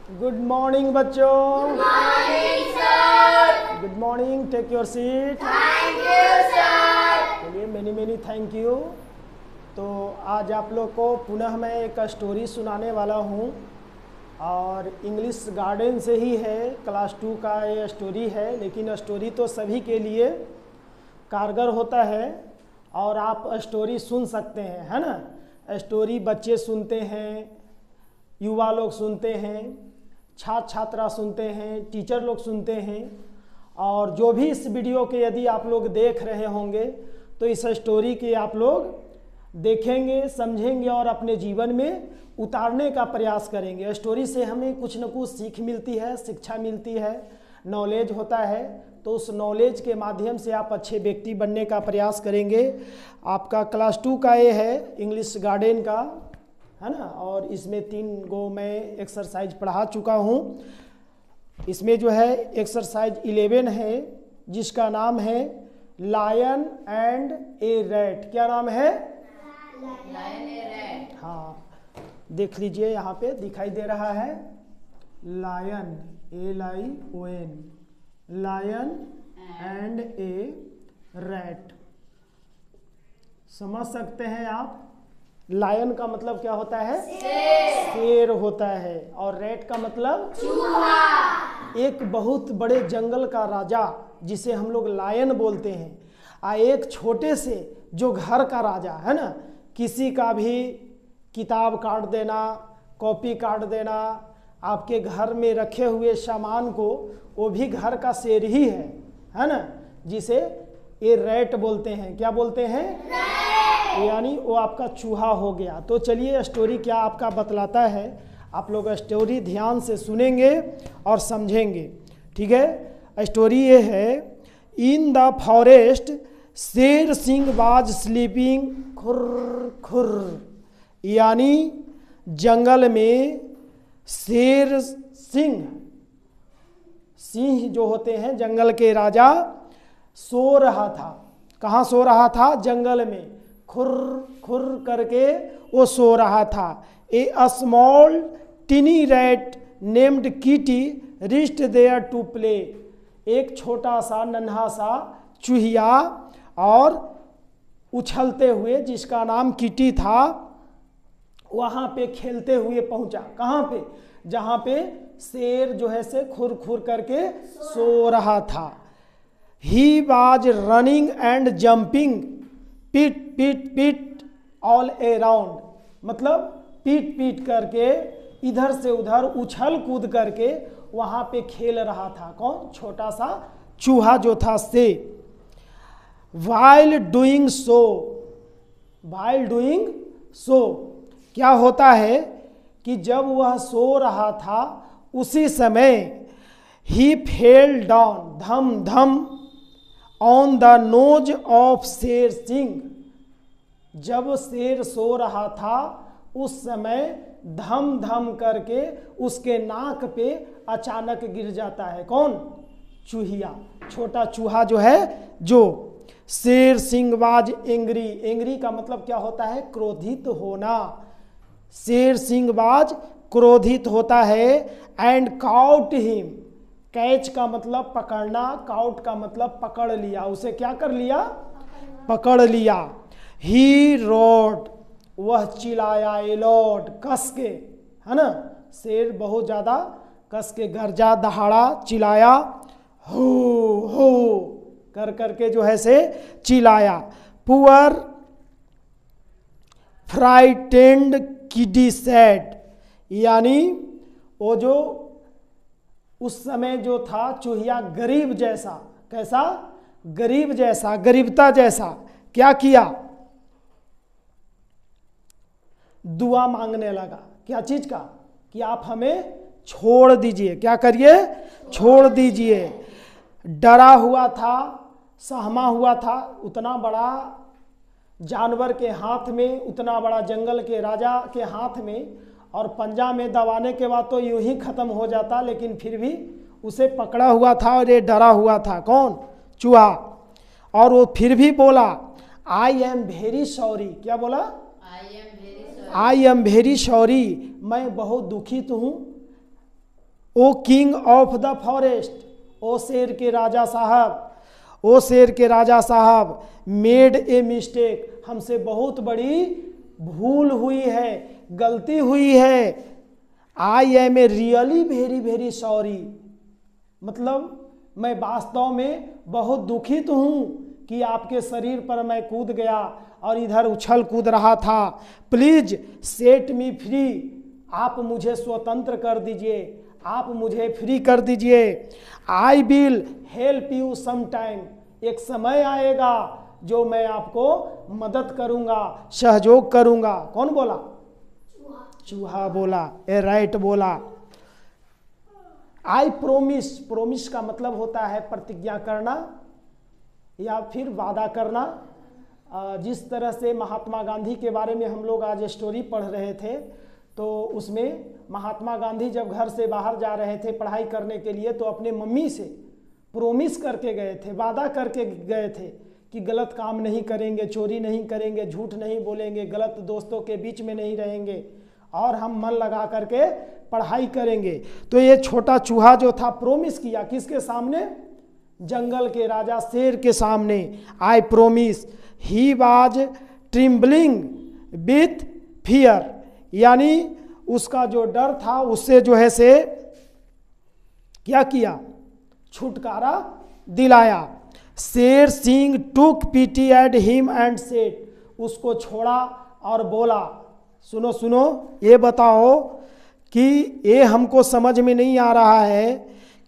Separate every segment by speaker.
Speaker 1: Good morning बच्चों।
Speaker 2: Good morning sir.
Speaker 1: Good morning, take your seat.
Speaker 2: Thank you sir.
Speaker 1: चलिए, many many thank you. तो आज आप लोग को पुनः मैं एक स्टोरी सुनाने वाला हूँ और इंग्लिश गार्डन से ही है। क्लास 2 का ये स्टोरी है, लेकिन स्टोरी तो सभी के लिए कारगर होता है और आप स्टोरी सुन सकते हैं, है ना। स्टोरी बच्चे सुनते हैं, युवा लोग सुनते हैं, छात्र छात्रा सुनते हैं, टीचर लोग सुनते हैं। और जो भी इस वीडियो के यदि आप लोग देख रहे होंगे तो इस स्टोरी के आप लोग देखेंगे, समझेंगे और अपने जीवन में उतारने का प्रयास करेंगे। स्टोरी से हमें कुछ न कुछ सीख मिलती है, शिक्षा मिलती है, नॉलेज होता है। तो उस नॉलेज के माध्यम से आप अच्छे व्यक्ति बनने का प्रयास करेंगे। आपका क्लास 2 का ये है इंग्लिश गार्डन का, है ना। और इसमें 3 गो मैं एक्सरसाइज पढ़ा चुका हूँ। इसमें जो है एक्सरसाइज 11 है जिसका नाम है लायन एंड ए रैट। क्या नाम है?
Speaker 2: Lion a rat.
Speaker 1: हाँ, देख लीजिए, यहाँ पे दिखाई दे रहा है lion, LION, lion and a rat. समझ सकते हैं आप? लायन का मतलब क्या होता है? शेर होता है। और रैट का मतलब
Speaker 2: चूहा।
Speaker 1: एक बहुत बड़े जंगल का राजा जिसे हम लोग लायन बोलते हैं। एक छोटे से जो घर का राजा है ना, किसी का भी किताब काट देना, कॉपी काट देना, आपके घर में रखे हुए सामान को, वो भी घर का शेर ही है ना, जिसे ये रैट बोलते हैं। क्या बोलते हैं? यानी वो आपका चूहा हो गया। तो चलिए, स्टोरी क्या आपका बतलाता है, आप लोग स्टोरी ध्यान से सुनेंगे और समझेंगे, ठीक है। स्टोरी ये है, in the forest Sher Singh was sleeping खुर खुर। यानी जंगल में शेर सिंह, सिंह जो होते हैं जंगल के राजा, सो रहा था। कहाँ सो रहा था? जंगल में। खुर खुर करके वो सो रहा था। A small tiny rat named Kitty rushed there to play. एक छोटा सा नन्हा सा चूहिया और उछलते हुए, जिसका नाम किटी था, वहाँ पे खेलते हुए पहुँचा। कहाँ पे? जहाँ पे शेर जो है से खुर खुर करके सो रहा था। He was running and jumping पीट पीट पीट ऑल अराउंड। मतलब पीट पीट करके, इधर से उधर उछल कूद करके वहाँ पे खेल रहा था। कौन? छोटा सा चूहा जो था से। While doing so, while doing so क्या होता है कि जब वह सो रहा था उसी समय ही फेल डाउन धम धम on the nose of Sher Singh. जब शेर सो रहा था उस समय धम धम करके उसके नाक पे अचानक गिर जाता है। कौन? चूहिया, छोटा चूहा जो है। जो Sher Singh was angry, angry का मतलब क्या होता है? क्रोधित होना। शेर सिंह वाज क्रोधित होता है। एंड काउट हिम, कैच का मतलब पकड़ना, काउट का मतलब पकड़ लिया। उसे क्या कर लिया? पकड़ लिया। ही रोड, वह चिल्लाया, एलॉट, कस के, है ना। शेर बहुत ज्यादा कस के गरजा दहाड़ा चिल्लाया, हो कर करके जो है से चिल्लाया। पुअर फ्राइटेंड किडी सैड। यानी वो जो उस समय जो था चूहिया, गरीब जैसा। कैसा? गरीब जैसा, गरीबता जैसा। क्या किया? दुआ मांगने लगा। क्या चीज का? कि आप हमें छोड़ दीजिए। क्या करिए? छोड़ दीजिए। डरा हुआ था, सहमा हुआ था, उतना बड़ा जानवर के हाथ में, उतना बड़ा जंगल के राजा के हाथ में, और पंजा में दबाने के बाद तो यूं ही खत्म हो जाता, लेकिन फिर भी उसे पकड़ा हुआ था और ये डरा हुआ था। कौन? चूहा। और वो फिर भी बोला, आई एम वेरी सॉरी। क्या बोला? आई एम वेरी सॉरी, मैं बहुत दुखित हूँ। O king of the forest, ओ शेर के राजा साहब, ओ शेर के राजा साहब, मेड ए मिस्टेक, हमसे बहुत बड़ी भूल हुई है, गलती हुई है। I am a really very very sorry, मतलब मैं वास्तव में बहुत दुखित हूँ कि आपके शरीर पर मैं कूद गया और इधर उछल कूद रहा था। प्लीज सेट मी फ्री, आप मुझे स्वतंत्र कर दीजिए, आप मुझे फ्री कर दीजिए। I will help you some time, एक समय आएगा जो मैं आपको मदद करूंगा, सहयोग करूंगा। कौन बोला? चूहा बोला, ए राइट बोला। आई प्रोमिस, प्रोमिस का मतलब होता है प्रतिज्ञा करना या फिर वादा करना। जिस तरह से महात्मा गांधी के बारे में हम लोग आज स्टोरी पढ़ रहे थे, तो उसमें महात्मा गांधी जब घर से बाहर जा रहे थे पढ़ाई करने के लिए, तो अपने मम्मी से प्रोमिस करके गए थे, वादा करके गए थे कि गलत काम नहीं करेंगे, चोरी नहीं करेंगे, झूठ नहीं बोलेंगे, गलत दोस्तों के बीच में नहीं रहेंगे और हम मन लगा करके पढ़ाई करेंगे। तो ये छोटा चूहा जो था प्रोमिस किया किसके सामने? जंगल के राजा शेर के सामने। I promise. He was trembling with fear, यानी उसका जो डर था उससे जो है से क्या किया? छुटकारा दिलाया। शेर सिंह टुक पिटी एट हिम एंड सेड, उसको छोड़ा और बोला, सुनो सुनो, ये बताओ कि ये हमको समझ में नहीं आ रहा है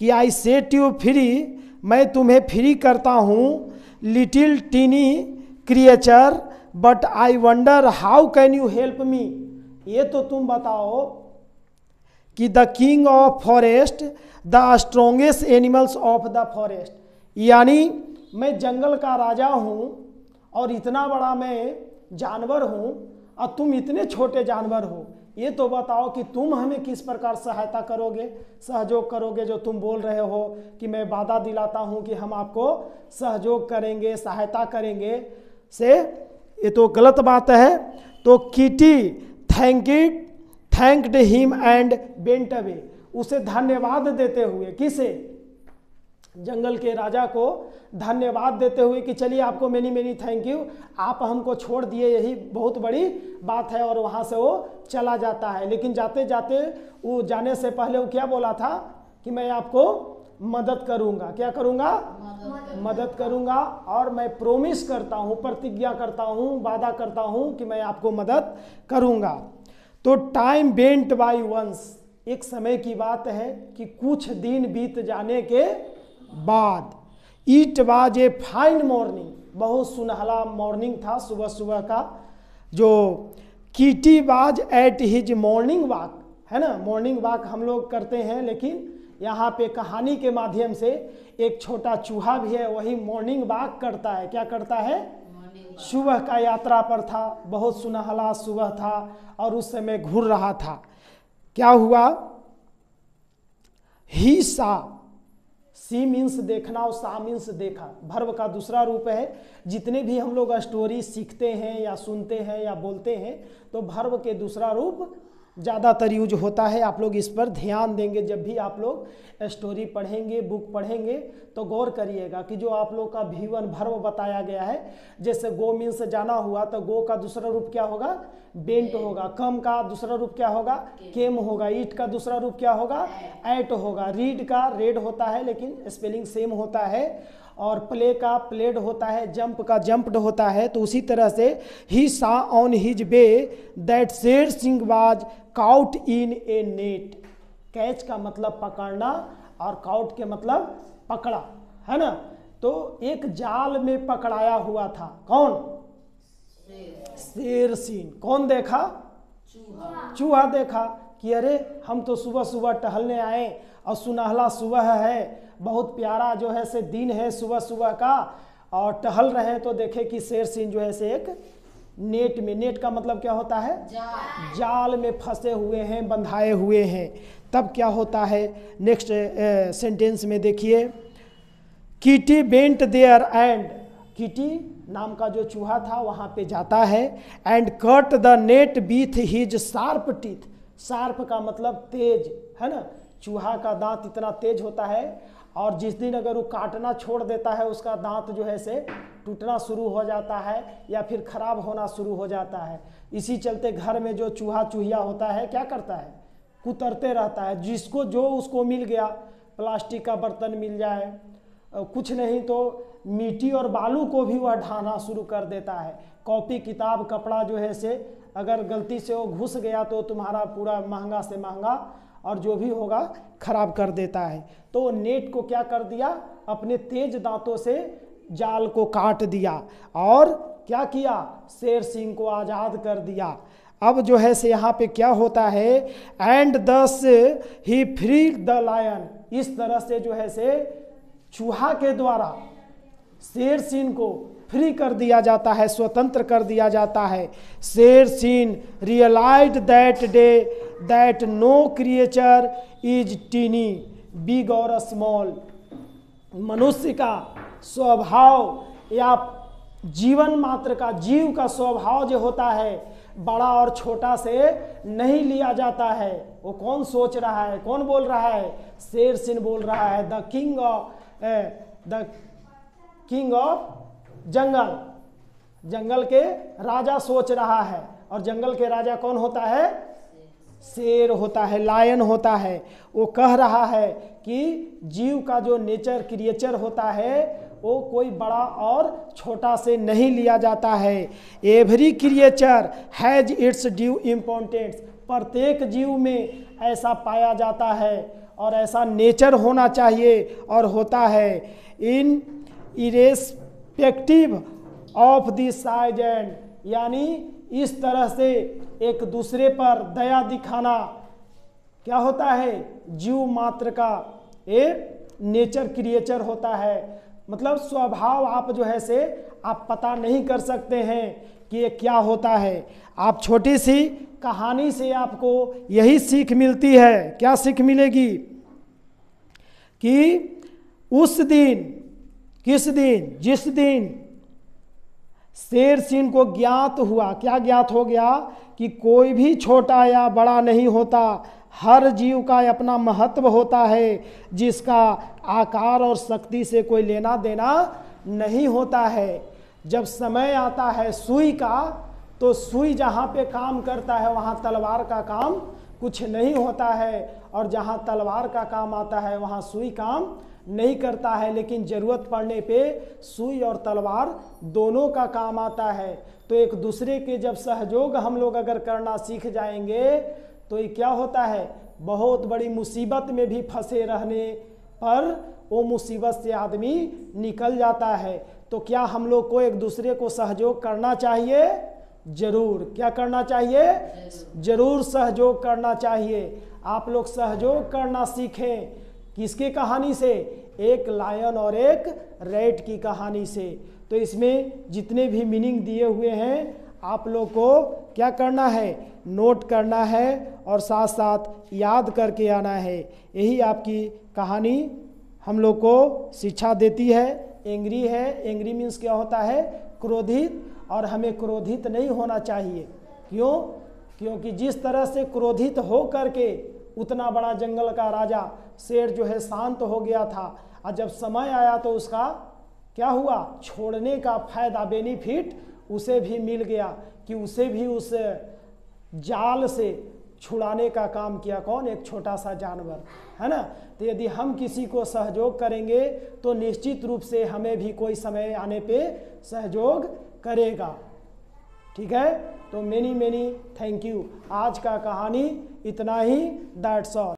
Speaker 1: कि आई सेट यू फ्री, मैं तुम्हें फ्री करता हूँ, little tiny creature, but I wonder how can you help me. ये तो तुम बताओ कि the king of forest the strongest animals of the forest, यानी मैं जंगल का राजा हूँ और इतना बड़ा मैं जानवर हूँ और तुम इतने छोटे जानवर हो। ये तो बताओ कि तुम हमें किस प्रकार सहायता करोगे, सहयोग करोगे, जो तुम बोल रहे हो कि मैं वादा दिलाता हूँ कि हम आपको सहयोग करेंगे, सहायता करेंगे, से ये तो गलत बात है। तो kitty thanked him and went away, उसे धन्यवाद देते हुए, किसे? जंगल के राजा को धन्यवाद देते हुए कि चलिए आपको मेनी मेनी थैंक यू, आप हमको छोड़ दिए, यही बहुत बड़ी बात है। और वहाँ से वो चला जाता है। लेकिन जाते जाते वो जाने से पहले वो क्या बोला था कि मैं आपको मदद करूँगा। क्या करूँगा? मदद करूँगा, और मैं प्रोमिस करता हूँ, प्रतिज्ञा करता हूँ, वादा करता हूँ कि मैं आपको मदद करूँगा। तो टाइम वेंट बाय वंस, एक समय की बात है कि कुछ दिन बीत जाने के बाद, it was a fine morning, बहुत सुनहला मॉर्निंग था, सुबह सुबह का। जो kitty was at his morning walk, है ना, मॉर्निंग वॉक हम लोग करते हैं, लेकिन यहाँ पे कहानी के माध्यम से एक छोटा चूहा भी है, वही मॉर्निंग वॉक करता है। क्या करता है? सुबह का यात्रा पर था, बहुत सुनहला सुबह था और उस समय घूर रहा था। क्या हुआ? ही सा, सी मीन्स देखना और सा मीन्स देखा, भर्व का दूसरा रूप है। जितने भी हम लोग स्टोरी सीखते हैं या सुनते हैं या बोलते हैं, तो भर्व के दूसरा रूप ज़्यादातर यूज होता है। आप लोग इस पर ध्यान देंगे, जब भी आप लोग स्टोरी पढ़ेंगे, बुक पढ़ेंगे, तो गौर करिएगा कि जो आप लोग का V1 भर्व बताया गया है, जैसे गो मीन्स जाना हुआ, तो गो का दूसरा रूप क्या होगा? बेंट होगा। कम का दूसरा रूप क्या होगा? केम होगा। ईट का दूसरा रूप क्या होगा? एट होगा। रीड का रेड होता है, लेकिन स्पेलिंग सेम होता है। और प्ले का प्लेड होता है, जंप का जंप्ड होता है। तो उसी तरह से ही सा on his way that Sher Singh was cout in A net. Catch का मतलब पकड़ना और काउट के मतलब पकड़ा, है ना। तो एक जाल में पकड़ाया हुआ था। कौन? शेर सिंह। कौन देखा? चूहा देखा कि अरे हम तो सुबह सुबह टहलने आए और सुनहला सुबह है, बहुत प्यारा जो है से दिन है सुबह सुबह का, और टहल रहे हैं तो देखे कि शेर सिंह जो है से एक नेट में, नेट का मतलब क्या होता है? जाल में फंसे हुए हैं, बंधाए हुए हैं। तब क्या होता है नेक्स्ट सेंटेंस में देखिए, Kitty went there and, Kitty नाम का जो चूहा था वहाँ पे जाता है, and cut the net with his sharp teeth. Sharp का मतलब तेज, है ना, चूहा का दांत इतना तेज होता है, और जिस दिन अगर वो काटना छोड़ देता है उसका दांत जो है से टूटना शुरू हो जाता है या फिर खराब होना शुरू हो जाता है। इसी चलते घर में जो चूहा चूहिया होता है क्या करता है, कुतरते रहता है। जिसको जो उसको मिल गया, प्लास्टिक का बर्तन मिल जाए, कुछ नहीं तो मिट्टी और बालू को भी वह ढाना शुरू कर देता है। कॉपी किताब कपड़ा जो है से अगर गलती से वो घुस गया तो तुम्हारा पूरा महंगा से महंगा और जो भी होगा खराब कर देता है। तो नेट को क्या कर दिया, अपने तेज दांतों से जाल को काट दिया और क्या किया, शेर सिंह को आज़ाद कर दिया। अब जो है से यहाँ पे क्या होता है, एंड दस ही फ्री द लायन, इस तरह से जो है से चूहा के द्वारा शेर सिंह को फ्री कर दिया जाता है, स्वतंत्र कर दिया जाता है। Sher Singh realised that day that no creature is tiny big और स्मॉल। मनुष्य का स्वभाव या जीवन मात्र का, जीव का स्वभाव जो होता है बड़ा और छोटा से नहीं लिया जाता है। वो कौन सोच रहा है, कौन बोल रहा है, शेर सिंह बोल रहा है। द किंग ऑफ जंगल, जंगल के राजा सोच रहा है। और जंगल के राजा कौन होता है, शेर होता है, लायन होता है। वो कह रहा है कि जीव का जो नेचर क्रिएचर होता है वो कोई बड़ा और छोटा से नहीं लिया जाता है। Every creature has its due importance, प्रत्येक जीव में ऐसा पाया जाता है और ऐसा नेचर होना चाहिए और होता है। In irrespective of the size and, यानी इस तरह से एक दूसरे पर दया दिखाना क्या होता है, जीव मात्र का एक नेचर क्रिएचर होता है। मतलब स्वभाव आप जो है से आप पता नहीं कर सकते हैं कि ये क्या होता है। आप छोटी सी कहानी से आपको यही सीख मिलती है। क्या सीख मिलेगी कि उस दिन, किस दिन, जिस दिन शेर सिंह को ज्ञात हुआ, क्या ज्ञात हो गया कि कोई भी छोटा या बड़ा नहीं होता, हर जीव का अपना महत्व होता है जिसका आकार और शक्ति से कोई लेना देना नहीं होता है। जब समय आता है सुई का, तो सुई जहाँ पे काम करता है वहाँ तलवार का काम कुछ नहीं होता है, और जहाँ तलवार का काम आता है वहाँ सुई काम नहीं करता है। लेकिन ज़रूरत पड़ने पे सुई और तलवार दोनों का काम आता है। तो एक दूसरे के जब सहयोग हम लोग अगर करना सीख जाएंगे तो ये क्या होता है, बहुत बड़ी मुसीबत में भी फंसे रहने पर वो मुसीबत से आदमी निकल जाता है। तो क्या हम लोग को एक दूसरे को सहयोग करना चाहिए, जरूर। क्या करना चाहिए, जरूर सहयोग करना चाहिए। आप लोग सहयोग करना सीखें, किसकी कहानी से, एक लायन और एक रैट की कहानी से। तो इसमें जितने भी मीनिंग दिए हुए हैं आप लोग को क्या करना है, नोट करना है और साथ साथ याद करके आना है। यही आपकी कहानी हम लोग को शिक्षा देती है। एंग्री है, एंग्री मीन्स क्या होता है, क्रोधित, और हमें क्रोधित नहीं होना चाहिए। क्यों, क्योंकि जिस तरह से क्रोधित हो करके उतना बड़ा जंगल का राजा शेर जो है शांत हो गया था, और जब समय आया तो उसका क्या हुआ, छोड़ने का फायदा, बेनिफिट उसे भी मिल गया कि उसे भी उस जाल से छुड़ाने का काम किया। कौन, एक छोटा सा जानवर, है ना। तो यदि हम किसी को सहयोग करेंगे तो निश्चित रूप से हमें भी कोई समय आने पे सहयोग करेगा। ठीक है, तो मेनी थैंक यू। आज का कहानी इतना ही, दैट्स ऑल।